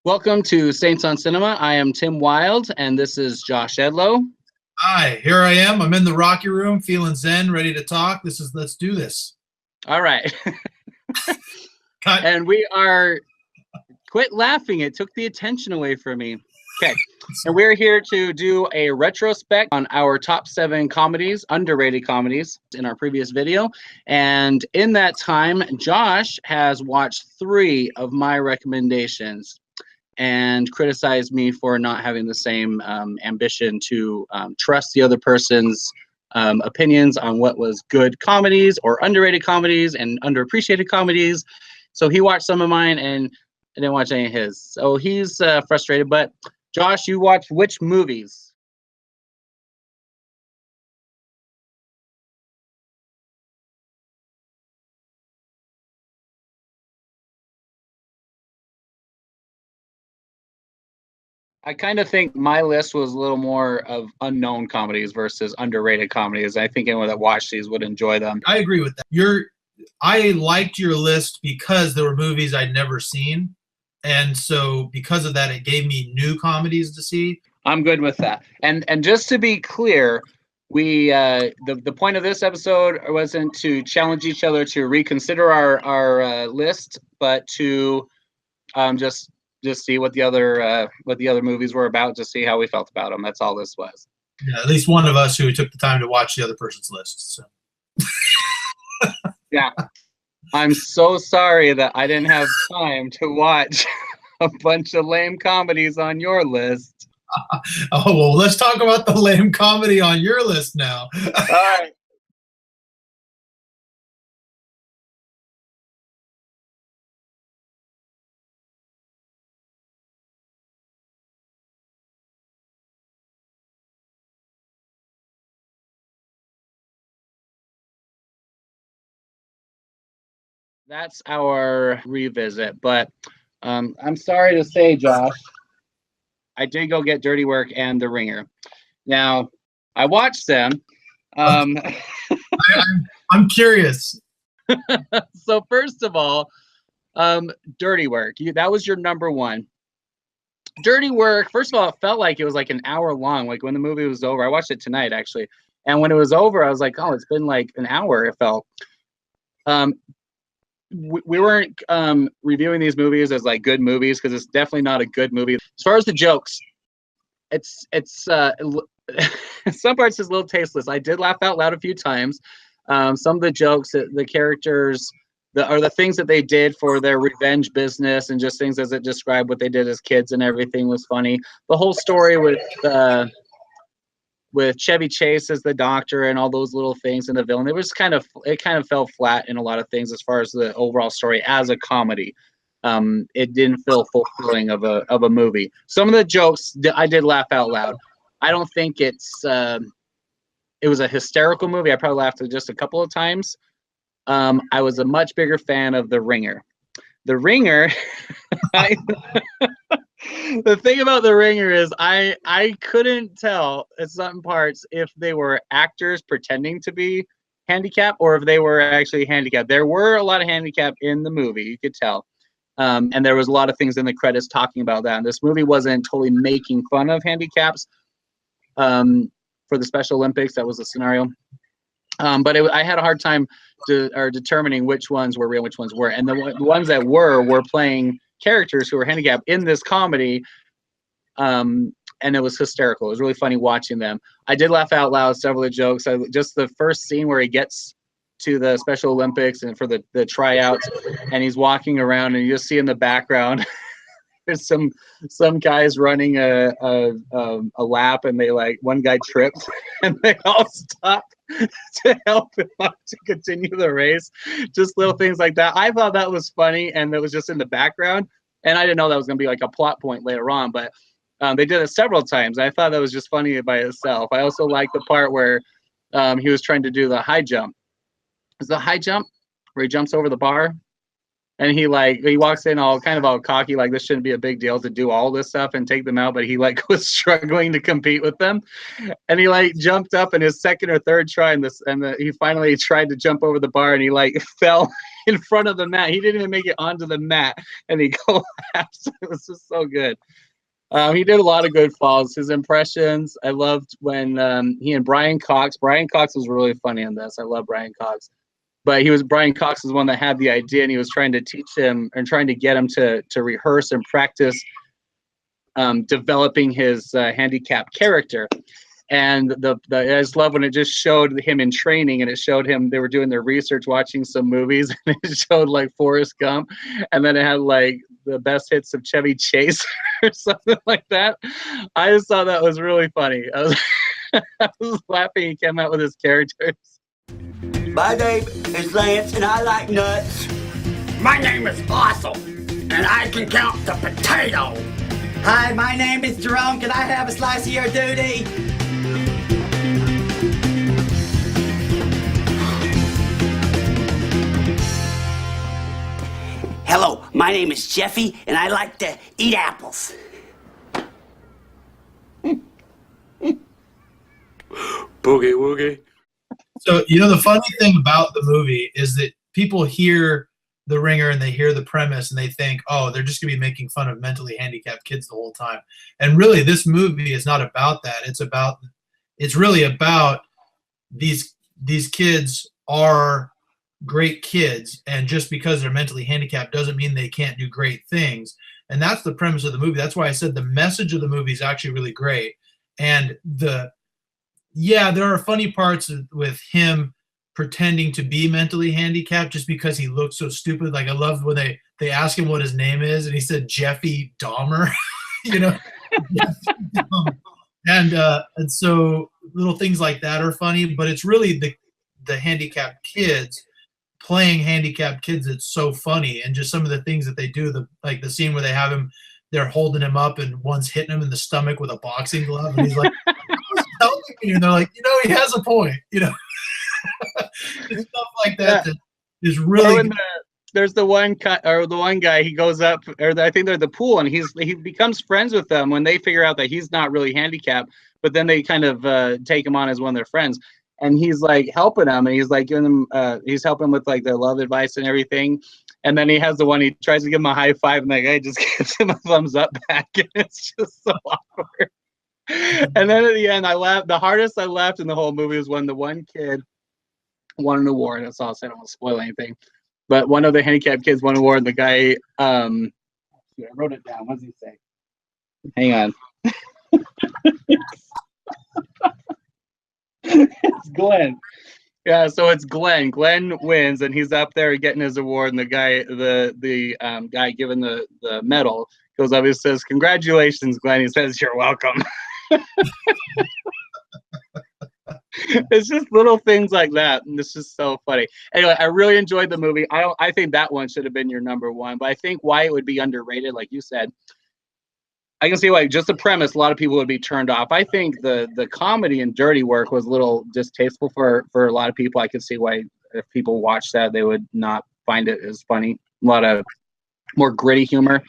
Welcome to Saints on Cinema. I am Tim Wild, and this is Josh Edlow. Hi, here I am. I'm in the Rocky Room, feeling zen, ready to talk. Let's do this. All right. Cut. And we are, quit laughing. It took the attention away from me. Okay. And we're here to do a retrospect on our top 7 comedies, underrated comedies, in our previous video. And in that time, Josh has watched 3 of my recommendations and criticized me for not having the same ambition to trust the other person's opinions on what was good comedies or underrated comedies and underappreciated comedies. So he watched some of mine and I didn't watch any of his. So he's frustrated. But Josh, you watched which movies? I kind of think my list was a little more of unknown comedies versus underrated comedies. I think anyone that watched these would enjoy them. I agree with that. I liked your list because there were movies I'd never seen. And so because of that, it gave me new comedies to see. I'm good with that. And just to be clear, we the point of this episode wasn't to challenge each other to reconsider our list, but to just see what the other movies were about, to see how we felt about them. That's all this was. Yeah, at least one of us who took the time to watch the other person's list. So. Yeah, I'm so sorry that I didn't have time to watch a bunch of lame comedies on your list. Oh, well, let's talk about the lame comedy on your list now. All right. That's our revisit, but I'm sorry to say, Josh, I did go get Dirty Work and The Ringer. Now, I watched them. I'm curious. So first of all, Dirty Work. That was your number one. Dirty Work, first of all, it felt like it was like an hour long. Like when the movie was over, I watched it tonight, actually. And when it was over, I was like, oh, it's been like an hour, it felt. We weren't reviewing these movies as like good movies, because it's definitely not a good movie. As far as the jokes, it's some parts is a little tasteless. I did laugh out loud a few times. Some of the jokes, the characters, the things that they did for their revenge business, and just things as it described what they did as kids and everything was funny. The whole story with Chevy Chase as the doctor and all those little things, and the villain, it kind of fell flat in a lot of things as far as the overall story as a comedy. It didn't feel fulfilling of a movie. Some of the jokes I did laugh out loud. I don't think it was a hysterical movie. I probably laughed just a couple of times. I was a much bigger fan of The Ringer. The Ringer, the thing about The Ringer is I couldn't tell at some parts if they were actors pretending to be handicapped or if they were actually handicapped. There were a lot of handicap in the movie, you could tell. And there was a lot of things in the credits talking about that. And this movie wasn't totally making fun of handicaps for the Special Olympics. That was the scenario. But I had a hard time determining which ones were real, which ones were. And the ones that were playing characters who were handicapped in this comedy, and it was hysterical. It was really funny watching them. I did laugh out loud several of the jokes. Just the first scene where he gets to the Special Olympics and for the tryouts, and he's walking around, and you just see in the background there's some guys running a lap, and one guy tripped and they all stop to help him up to continue the race. Just little things like that. I thought that was funny, and it was just in the background, and I didn't know that was going to be like a plot point later on, but they did it several times. I thought that was just funny by itself. I also liked the part where he was trying to do the high jump. Is the high jump where he jumps over the bar? And he walks in all kind of all cocky, like this shouldn't be a big deal to do all this stuff and take them out, but he like was struggling to compete with them, and he like jumped up in his second or third try in this, and he finally tried to jump over the bar, and he like fell in front of the mat. He didn't even make it onto the mat, and he collapsed. It was just so good. He did a lot of good falls. His impressions, I loved when he and Brian Cox was really funny in this. I love Brian Cox. But Brian Cox is the one that had the idea, and he was trying to teach him and trying to get him to rehearse and practice developing his handicapped character. And I just love when it just showed him in training, and it showed him they were doing their research, watching some movies, and it showed like Forrest Gump, and then it had like the best hits of Chevy Chase or something like that. I just thought that was really funny. I was laughing. He came out with his characters. My name is Lance, and I like nuts. My name is Awesome, and I can count the potato. Hi, my name is Jerome. Can I have a slice of your duty? Hello, my name is Jeffy, and I like to eat apples. Boogie woogie. So, the funny thing about the movie is that people hear The Ringer and they hear the premise and they think, oh, they're just going to be making fun of mentally handicapped kids the whole time. And really, this movie is not about that. It's really about these kids are great kids, and just because they're mentally handicapped doesn't mean they can't do great things. And that's the premise of the movie. That's why I said the message of the movie is actually really great. And there are funny parts with him pretending to be mentally handicapped just because he looks so stupid. Like I loved when they asked him what his name is, and he said Jeffy Dahmer. And so little things like that are funny, but it's really the handicapped kids playing handicapped kids that's so funny, and just some of the things that they do, like the scene where they're holding him up and one's hitting him in the stomach with a boxing glove, and he's like, helping me, and they're like, he has a point, Stuff like that is really. There's the one guy. He goes up, or I think they're at the pool, and he becomes friends with them when they figure out that he's not really handicapped, but then they kind of take him on as one of their friends, and he's like helping them, and he's like giving them, he's helping with like their love advice and everything. And then he has the one, he tries to give him a high five, and that guy just gives him a thumbs up back, and it's just so awkward. And then at the end, I laughed. The hardest I laughed in the whole movie was when the one kid won an award. That's all I said. I don't want to spoil anything. But one of the handicapped kids won an award, and the guy, I wrote it down. What does he say? Hang on. It's Glenn. Yeah, so it's Glenn. Glenn wins, and he's up there getting his award, and the guy, the guy giving the medal goes up. He says, "Congratulations, Glenn." He says, "You're welcome." It's just little things like that, and it's just so funny. Anyway, I really enjoyed the movie. I think that one should have been your number one, but I think why it would be underrated, like you said, I can see why. Just the premise, a lot of people would be turned off. I think the comedy in Dirty Work was a little distasteful for a lot of people. I could see why if people watch that, they would not find it as funny. A lot of more gritty humor,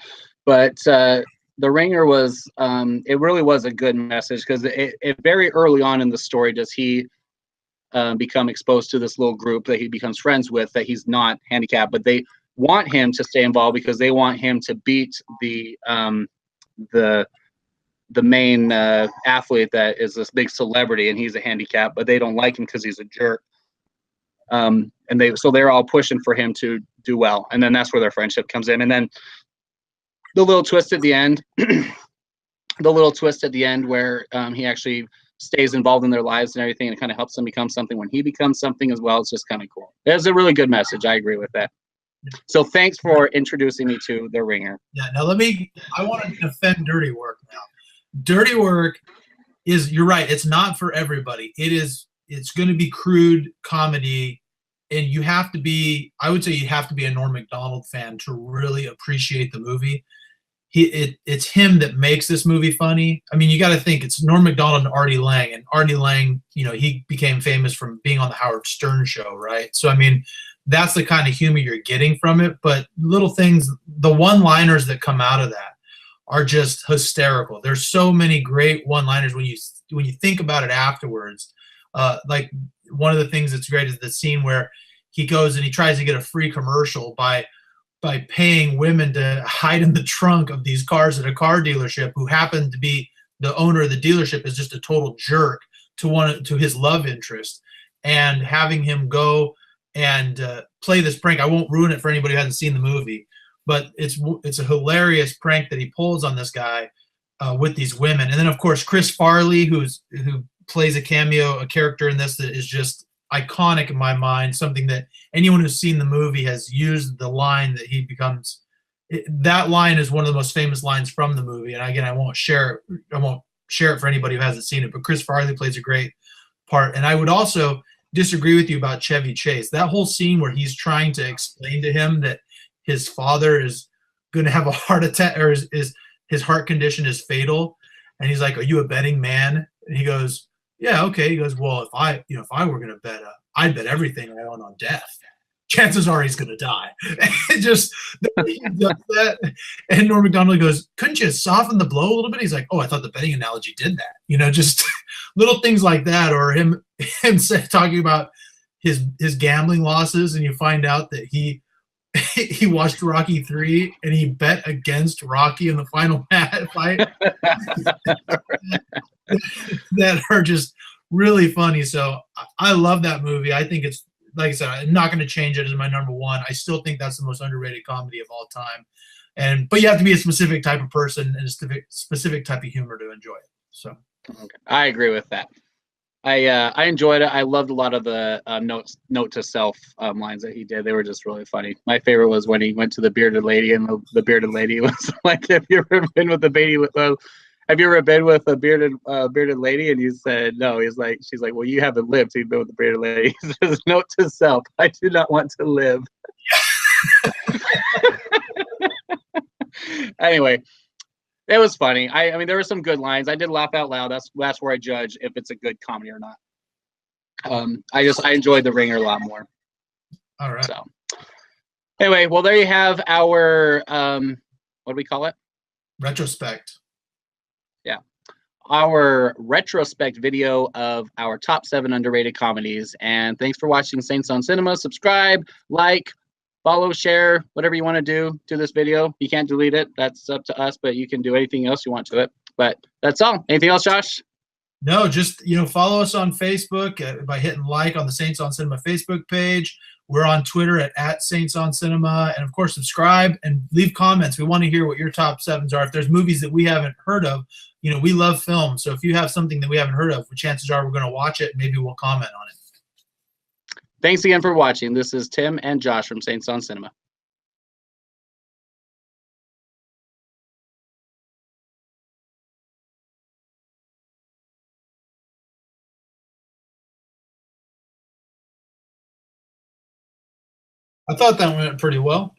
but The Ringer was, it really was a good message, because it very early on in the story does he become exposed to this little group that he becomes friends with, that he's not handicapped, but they want him to stay involved because they want him to beat the main athlete that is this big celebrity, and he's a handicap, but they don't like him because he's a jerk. And they're all pushing for him to do well, and then that's where their friendship comes in. And then the little twist at the end, where he actually stays involved in their lives and everything, and it kind of helps them become something when he becomes something as well. It's just kind of cool. It's a really good message. I agree with that. So thanks for introducing me to The Ringer. Yeah, now I want to defend Dirty Work now. Dirty Work you're right, it's not for everybody. It's going to be crude comedy, and I would say you have to be a Norm Macdonald fan to really appreciate the movie. It's him that makes this movie funny. I mean, you got to think it's Norm Macdonald and Artie Lang, he became famous from being on the Howard Stern show, right? So I mean, that's the kind of humor you're getting from it. But little things, the one-liners that come out of that are just hysterical. There's so many great one-liners when you think about it afterwards. Like one of the things that's great is the scene where he goes and he tries to get a free commercial by paying women to hide in the trunk of these cars at a car dealership, who happened to be the owner of the dealership is just a total jerk to his love interest, and having him go and play this prank. I won't ruin it for anybody who hasn't seen the movie, but it's a hilarious prank that he pulls on this guy with these women. And then of course Chris Farley, who plays a character in this that is just iconic in my mind, something that anyone who's seen the movie has used the line that he becomes. That line is one of the most famous lines from the movie. And again, I won't share it for anybody who hasn't seen it, but Chris Farley plays a great part. And I would also disagree with you about Chevy Chase. That whole scene where he's trying to explain to him that his father is going to have a heart attack, or his heart condition is fatal. And he's like, "Are you a betting man?" And he goes, "Yeah, okay." He goes, "Well, if I were going to bet, I'd bet everything I own on death. Chances are he's going to die." And just he does that. And Norm Macdonald goes, "Couldn't you soften the blow a little bit?" He's like, "Oh, I thought the betting analogy did that." Just little things like that, or him talking about his gambling losses, and you find out that he watched Rocky 3 and he bet against Rocky in the final fight. That are just really funny. So I love that movie. I think it's, like I said, I'm not going to change it as my number one. I still think that's the most underrated comedy of all time. But you have to be a specific type of person and a specific type of humor to enjoy it. So I agree with that. I enjoyed it. I loved a lot of the note to self lines that he did. They were just really funny. My favorite was when he went to the bearded lady, and the bearded lady was like, "Have you ever been with a baby with have you ever been with a bearded lady?" And he said, "No." She's like, "Well, you haven't lived. So you've been with the bearded lady." He says, "Note to self: I do not want to live." Anyway, it was funny. I mean, there were some good lines. I did laugh out loud. That's where I judge if it's a good comedy or not. I enjoyed The Ringer a lot more. All right. So anyway, well, there you have our what do we call it? Retrospect. Yeah. Our retrospect video of our top 7 underrated comedies. And thanks for watching Saints on Cinema. Subscribe, like, follow, share, whatever you want to do to this video. You can't delete it. That's up to us, but you can do anything else you want to it. But that's all. Anything else, Josh? No, just, follow us on Facebook by hitting like on the Saints on Cinema Facebook page. We're on Twitter at Saints on Cinema. And of course, subscribe and leave comments. We want to hear what your top 7s are. If there's movies that we haven't heard of, we love film. So if you have something that we haven't heard of, chances are we're going to watch it. Maybe we'll comment on it. Thanks again for watching. This is Tim and Josh from Saints on Cinema. I thought that went pretty well.